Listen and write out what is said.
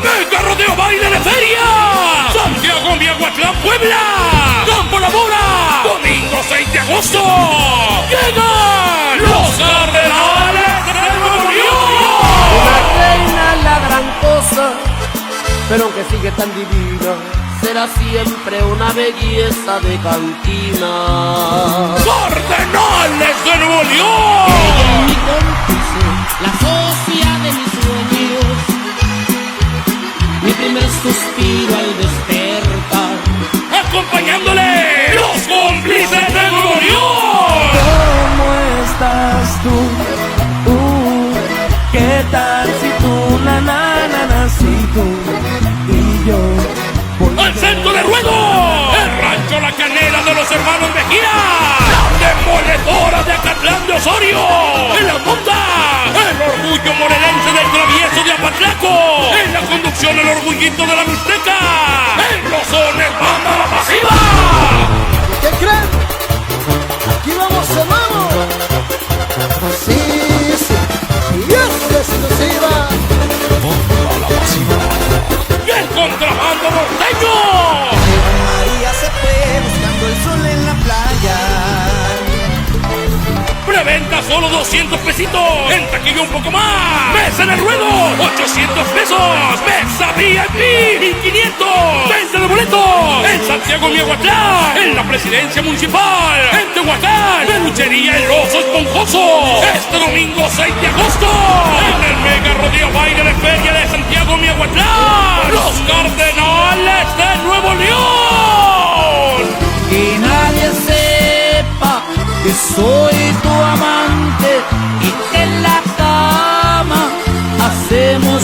Mega Rodeo Baile de Feria, Santiago, Miahuatlán, Puebla, Campo La Mora, domingo 6 de agosto, llegan los Cardenales de Nuevo León. Una reina la gran cosa, pero aunque sigue tan divina, será siempre una belleza de cantina. Cardenales de Nuevo León. Ella es mi cómplice, la socia de mis sueños, mi primer suspiro al despertar, acompañándole los cómplices de Nuevo León. ¿Cómo estás tú? ¿Qué tal si tú, si tú y yo? Al centro de ruedo, el rancho La Canela de los hermanos Mejía, la demoledora de Acatlán de Osorio, en la punta, el orgullo morelense del travieso de Apatlaco, en la conducción el orgullito de la Mixteca, en los sones banda la pasiva. ¿Qué creen? Aquí vamos, hermano. Sí, sí. Y es exclusiva. Y el contrabando norteño. María se fue buscando el sol en la playa. Preventa solo 200 pesitos. En taquilla un poco más. Mesa en el ruedo, 800 pesos. Mesa VIP, 1500. Venta de boletos. En Santiago, Miahuatlán. En la presidencia municipal. En Tehuacán. Peluchería El Oso Esponjoso. Este domingo 6 de agosto. En el Mega Rodeo Baile de Feria de Santiago, Miahuatlán. Los Cardenales de Nuevo León. Que nadie sepa que soy tu amante y que en la cama hacemos